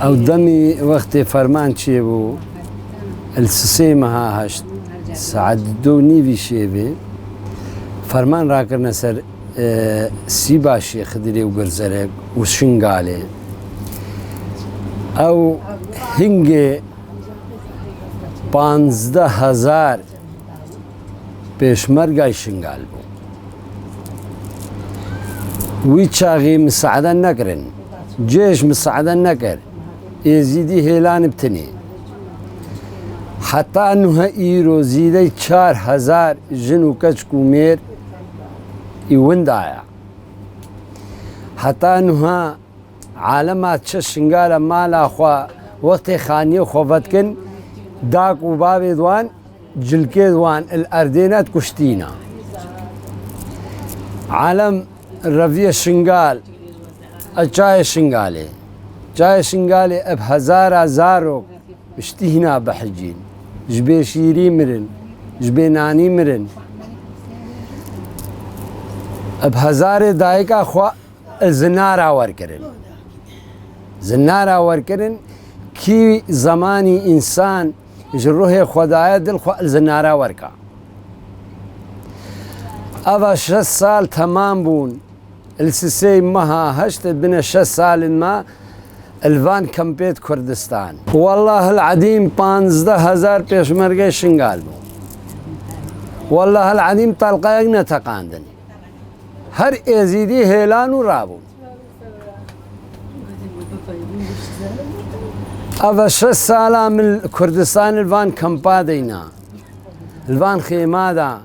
او دمي وقت فرمان چی بو السسی مها هشت ساعت 2:30 شیبه فرمان را کرنا سر سی باشی خدری و گرزرک و شنگاله او هنگه 15,000 پیشمرگای شنگال بو وی چاقی مساعده نکرن جيش مساعدة نكر يزيدي هيلان بتني حتى انه ايرو زيدي 4,000 جنو كشكو مير يوندايا حتى انه عالمات شنغالا مالا خوا وقت خاني خوفتكن داك وبابي دوان جلكي دوان الاردينات كشتينا عالم رفيه شنغال الجاي شنغالي جاي شنغالي اب هزارو اشتهنا بحجين جبي شيري مرن جبي ناني مرن اب هزار دايكا خوا زنارا وركرن زنارا وركرن كي زماني انسان جروه خدايا دل خوا زنارا وركا ابا 6 سال تمام بون السيسي مها هشت بنا 6 سال ما الفان كمبيت كردستان والله العظيم 15,000 پیشمرگه شنگال بو والله العظيم طلقه نتقاندني هر ازيدي هيلان ورابو افا 6 سالا من كردستان الفان كمبا دينا الفان خيمه دا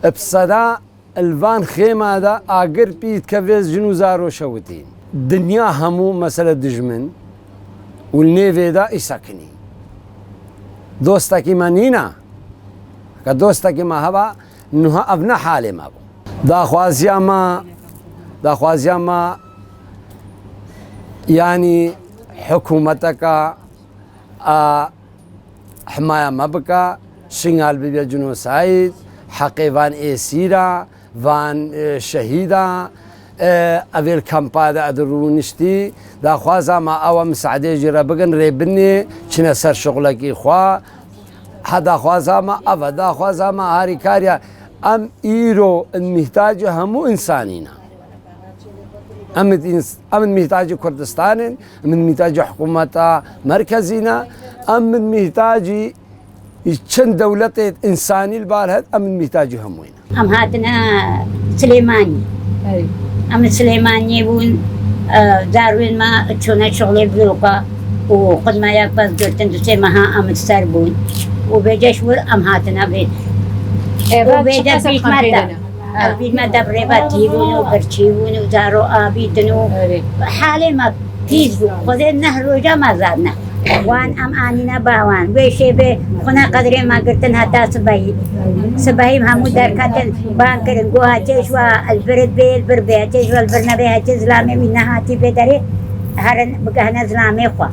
بصدا الفان خيمه دا اگر بيت كفيز جنو زارو شوتين دنيا همو مسألة دجمن والنيفي دا يسكني دوستكي ما نينا كدوستكي ما هبا انها ابنا حالي ما بو دا خوازيا ما يعني حكومتك حماية ما بكا شنغال بيبيا جنو سعيد حقي فان ايسيرا فان شهيدا اویل کمپا دا ادرونشتی دا خوازا ما او مساعده جرا بگن ریبنی چنه سر شغلکی خوا حدا خوازا ما او دا خوازا ما هاری کاریا ام ایرو محتاج همو انسانینا ام محتاج کردستان ام محتاج حکومت مرکزینا ام محتاج چند دولت انسانی البالهد ام محتاج هموینا ام هاتنا سليماني ام سليماني بون داروين ما تشونا شغلي بلوكا وقد ما يقبض قلتن تسي مها ام تسربون وبيجاش ور ام هاتنا بيت وبيجا بيت مادا بيت مادا بريبا تيبون وبرشيبون ودارو آبيتنو حالي ما تيزبو خذين نهر وجا ما زادنا وان ام آنينا باوان ويشي بي خنا قدري ما قلتن هتا سباهي همو دركاتن بانكرن قوها تيشوا البرد بي البربي تيشوا البرنبي هاتي زلامي منها هاتي بيداري هرن بقهنا زلامي خوا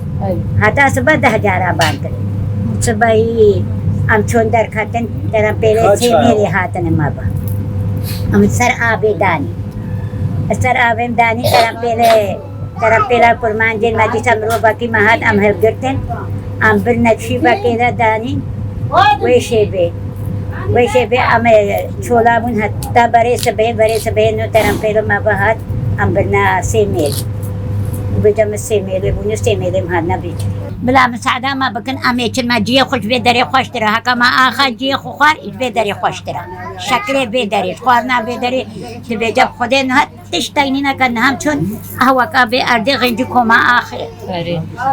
هتا سبا 10,000 بانكرن سباهي ام چون دركاتن ترم بيلي سيميري هاتن ما با ام سر آبي داني سر آبي داني ترم بيلا قرمان جن ما جي سمرو باقي مهات ام هل گرتن ام برنكشي باقي دا داني ويشي بي ام چولا بون حتى بري سبه نو ترم بيلو ما بهات ام برنا سيميل وبجم السيميل بونو سيميل مهاتنا بيج بلا مساعدة ما بكن اميچن ما جي خوش بيداري خوش ترى هكا ما آخا جي خوخار اج بيداري خوش ترى شكل بيداري خوارنا بيداري تبيجب خودين هات تشتايني نكن هم چون هواكا بي اردي غنجي كوما آخر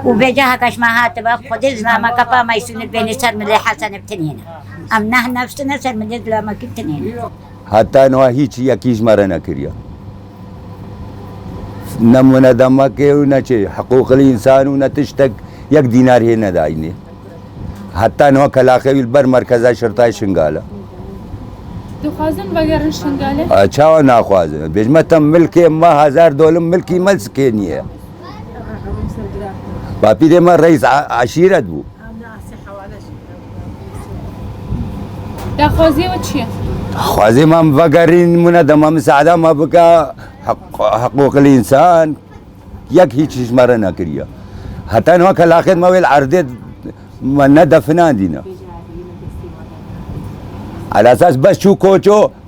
وبيجا هكاش ما هاتبا خودي زلاما كفا ما يسون بيني سر ملي حسن بتنين ام نه نفسنا سر ملي زلاما كبتنين حتى انه هيچ يكيش مرنا كريا نمونا دمك ونچه حقوق الانسان ونتشتك 1 دينار هي ندايني حتى انه كلاخي البر مركز شرطه شنغاله دخوازن بگرن شنغاله اچھا نا خوازن بجمتم ملکی ما 1000 دولم ملکی ملسكينيه بابي دي ما رئيس عشيره بو دخوازي وچيه خوازي ما بگرين منظمه مساعده ما بقى حقوق الانسان یەک هیچیش مەرە نەکریە هەتا نەوە کە لاقێت مەوێ عردێت نەدەفناندینە على اساس بس شو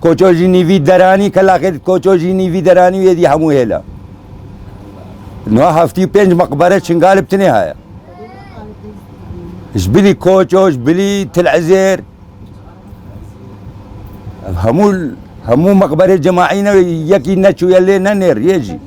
كوچو جي نيفي دراني كلاخت كوچو جي نيفي دراني ويدي همو هلا نو هفتي بنج مقبره شنغال بتني هاي جبلي كوچو جبلي تلعزير همو مقبره جماعينا يكي نتشو يلي ننير يجي